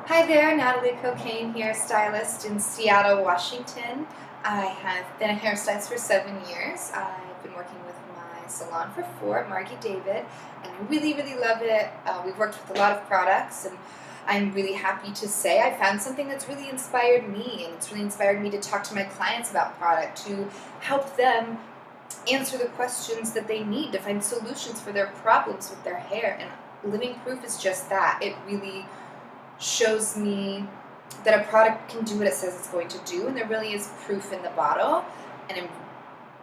Hi there, Natalie Kokenge here, stylist in Seattle, Washington. I have been a hairstylist for 7 years. I've been working with my salon for 4, Margie David, and I really, really love it. We've worked with a lot of products, and I'm really happy to say I found something that's really inspired me, and it's really inspired me to talk to my clients about product, to help them answer the questions that they need, to find solutions for their problems with their hair. And Living Proof is just that. It really shows me that a product can do what it says it's going to do, and there really is proof in the bottle. And I'm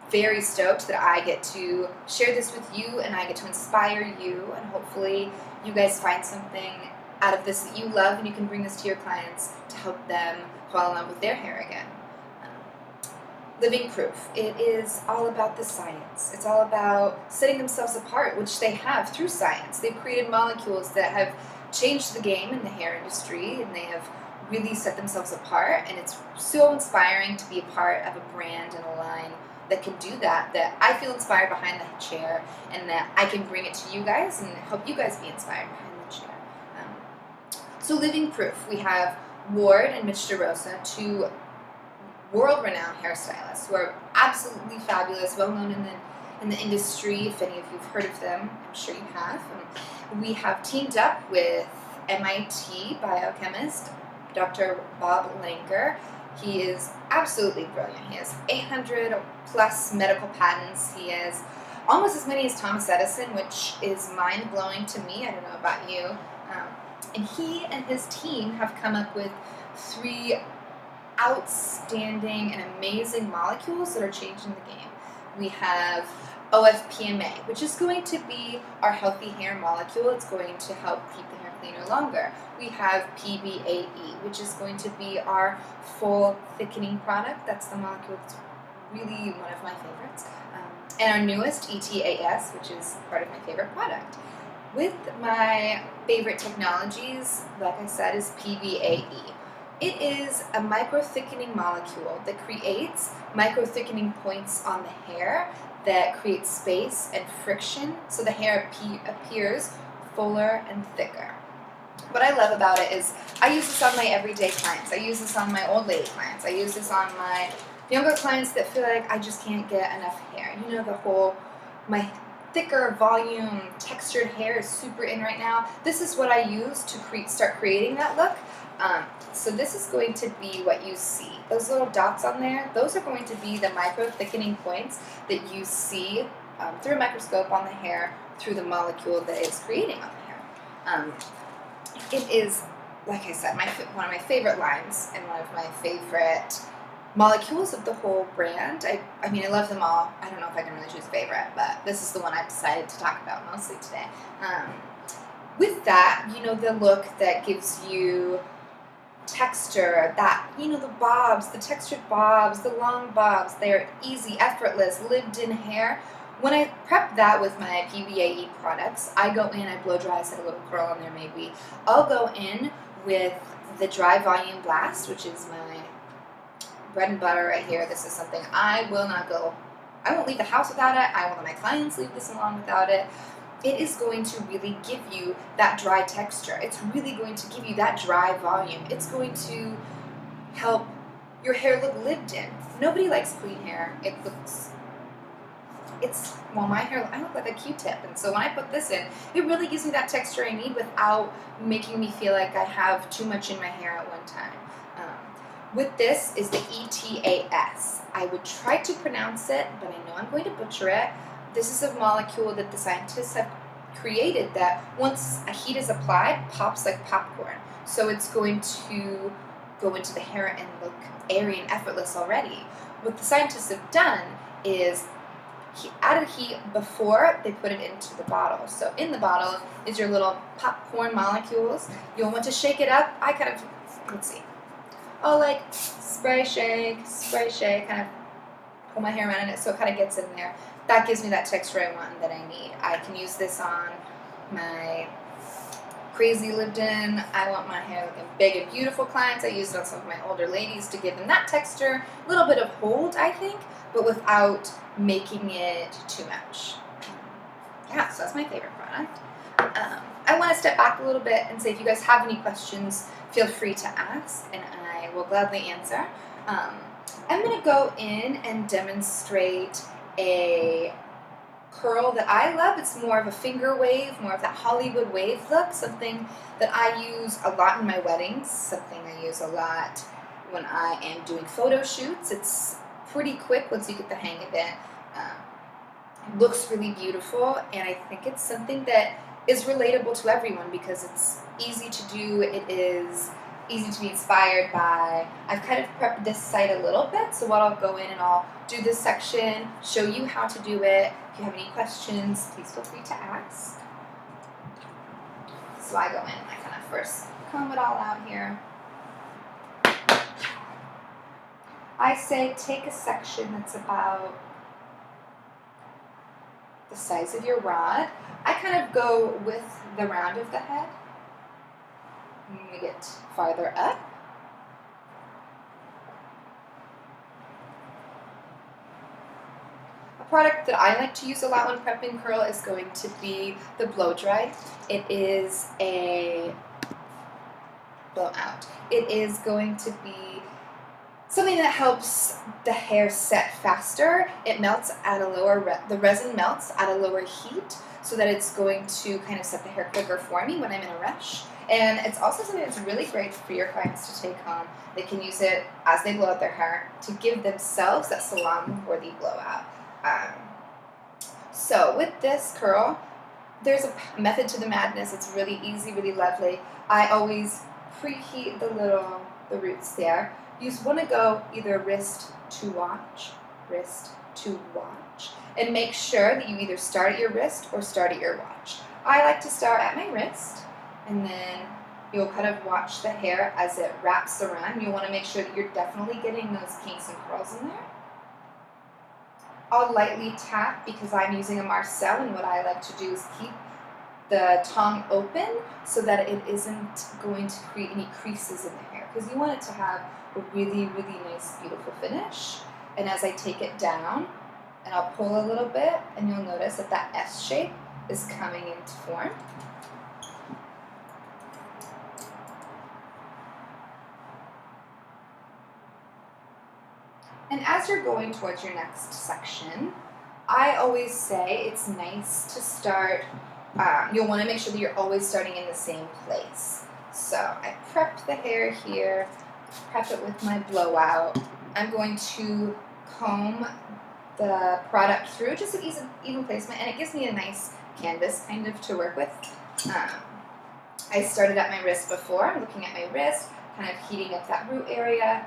very stoked that I get to share this with you, and I get to inspire you, and hopefully you guys find something out of this that you love, and you can bring this to your clients to help them fall in love with their hair again. Living Proof. It is all about the science. It's all about setting themselves apart, which they have through science. They've created molecules that have changed the game in the hair industry, and they have really set themselves apart, and it's so inspiring to be a part of a brand and a line that can do that, that I feel inspired behind the chair, and that I can bring it to you guys and help you guys be inspired behind the chair. So Living Proof, we have Ward and Mitch DeRosa, two world-renowned hairstylists who are absolutely fabulous, well-known in the industry. If any of you have heard of them, I'm sure you have. We have teamed up with MIT biochemist Dr. Bob Lanker. He is absolutely brilliant. He has 800 plus medical patents. He has almost as many as Thomas Edison, which is mind-blowing to me. I don't know about you. And he and his team have come up with 3 outstanding and amazing molecules that are changing the game. We have OFPMA, which is going to be our healthy hair molecule. It's going to help keep the hair cleaner longer. We have PBAE, which is going to be our full thickening product. That's the molecule that's really one of my favorites. And our newest, ETAS, which is part of my favorite product. With my favorite technologies, like I said, is PBAE. It is a micro-thickening molecule that creates micro-thickening points on the hair that create space and friction, so the hair appears fuller and thicker. What I love about it is I use this on my everyday clients. I use this on my old lady clients. I use this on my younger clients that feel like I just can't get enough hair. You know, my thicker volume textured hair is super in right now. This is what I use to start creating that look. So this is going to be what you see. Those little dots on there, those are going to be the micro-thickening points that you see through a microscope on the hair through the molecule that it's creating on the hair. It is, like I said, one of my favorite lines and one of my favorite molecules of the whole brand. I mean, I love them all. I don't know if I can really choose a favorite, but this is the one I've decided to talk about mostly today. With that, you know, the look that gives you texture, that, you know, the textured bobs, the long bobs, they're easy, effortless, lived-in hair. When I prep that with my PBAE products, I go in, I blow dry, I set a little curl on there maybe. I'll go in with the Dry Volume Blast, which is my bread and butter right here. This is something I won't leave the house without it. I won't let my clients leave this salon without it. It is going to really give you that dry texture. It's really going to give you that dry volume. It's going to help your hair look lived in. Nobody likes clean hair. My hair, I look like a Q-tip, and so when I put this in, it really gives me that texture I need without making me feel like I have too much in my hair at one time. With this is the ETAS. I would try to pronounce it, but I know I'm going to butcher it. This is a molecule that the scientists have created that once a heat is applied, pops like popcorn. So it's going to go into the hair and look airy and effortless already. What the scientists have done is added heat before they put it into the bottle. So in the bottle is your little popcorn molecules. You'll want to shake it up. I'll like spray shake, kind of pull my hair around in it so it kind of gets in there. That gives me that texture I want and that I need. I can use this on my crazy lived-in, I want my hair looking big and beautiful clients. I use it on some of my older ladies to give them that texture, a little bit of hold, I think, but without making it too much. Yeah, so that's my favorite product. I want to step back a little bit and say if you guys have any questions, feel free to ask, and I will gladly answer. I'm going to go in and demonstrate a curl that I love. It's more of a finger wave, more of that Hollywood wave look, something that I use a lot in my weddings, something I use a lot when I am doing photo shoots. It's pretty quick once you get the hang of it. It looks really beautiful, and I think it's something that is relatable to everyone because it's easy to do. It is easy to be inspired by. I've kind of prepped this site a little bit, so what I'll go in and I'll do this section, show you how to do it. If you have any questions, please feel free to ask. So I go in and I kind of first comb it all out here. I say take a section that's about the size of your rod. I kind of go with the round of the head. When we get farther up, a product that I like to use a lot when prepping curl is going to be the blow dry. It is a blowout. It is going to be something that helps the hair set faster. It melts at a lower, the resin melts at a lower heat so that it's going to kind of set the hair quicker for me when I'm in a rush. And it's also something that's really great for your clients to take home. They can use it as they blow out their hair to give themselves that salon-worthy blowout. So with this curl, there's a method to the madness. It's really easy, really lovely. I always preheat the roots there. You want to go either wrist to watch, and make sure that you either start at your wrist or start at your watch. I like to start at my wrist, and then you'll kind of watch the hair as it wraps around. You'll want to make sure that you're definitely getting those kinks and curls in there. I'll lightly tap because I'm using a Marcel, and what I like to do is keep the tongue open so that it isn't going to create any creases in the hair, because you want it to have a really, really nice, beautiful finish. And as I take it down, and I'll pull a little bit, and you'll notice that that S shape is coming into form. And as you're going towards your next section, I always say it's nice to start, you'll want to make sure that you're always starting in the same place. So I prep the hair here, prep it with my blowout. I'm going to comb the product through, just an even placement, and it gives me a nice canvas kind of to work with. I started at my wrist before. I'm looking at my wrist, kind of heating up that root area,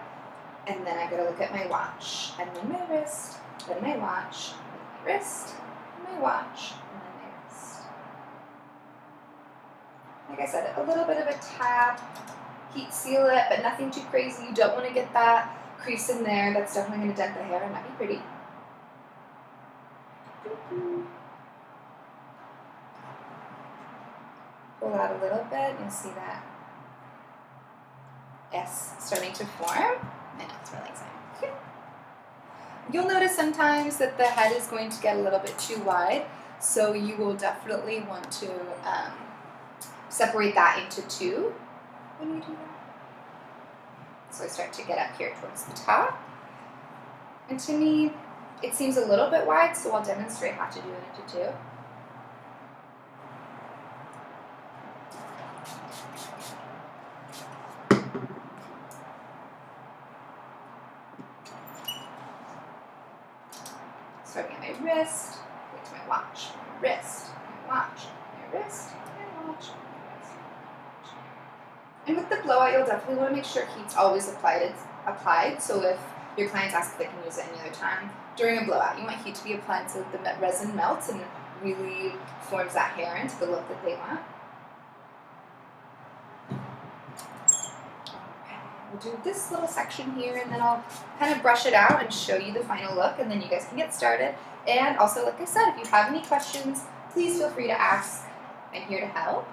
and then I gotta look at my watch, and then my wrist, then my watch, then my wrist, then my watch, and then my wrist. Like I said, a little bit of a tap, heat seal it, but nothing too crazy. You don't want to get that crease in there. That's definitely going to dent the hair and not be pretty. Pull out a little bit, you'll see that S starting to form. I know, it's really exciting. You'll notice sometimes that the head is going to get a little bit too wide, so you will definitely want to separate that into two when you do that. So I start to get up here towards the top. And to me, it seems a little bit wide, so I'll demonstrate how to do it into two. Starting at my wrist, going to my watch, my wrist, my watch, my wrist, my watch, my wrist. And with the blowout, you'll definitely want to make sure heat's always applied. So if your clients ask if they can use it any other time during a blowout, you want heat to be applied so that the resin melts and really forms that hair into the look that they want. We'll do this little section here, and then I'll kind of brush it out and show you the final look, and then you guys can get started. And also, like I said, if you have any questions, please feel free to ask. I'm here to help.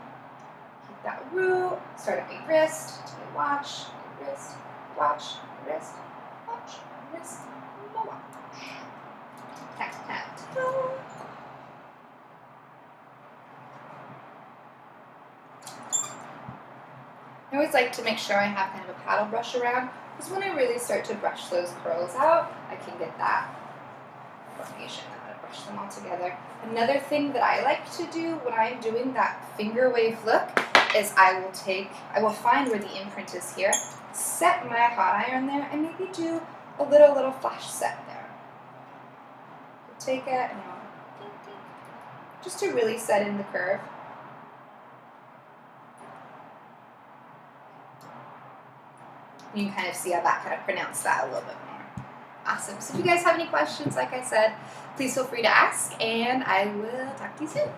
Keep that root, start at my wrist, to my watch, my wrist, watch, my wrist, watch, my wrist, my watch. Tap, tap, tap. I always like to make sure I have kind of a paddle brush around, because when I really start to brush those curls out, I can get that formation. I'm going to brush them all together. Another thing that I like to do when I'm doing that finger wave look is I will find where the imprint is here, set my hot iron there, and maybe do a little flash set there. Take it and ding, ding, just to really set in the curve. You can kind of see how that kind of pronounced that a little bit more. Awesome. So if you guys have any questions, like I said, please feel free to ask, and I will talk to you soon.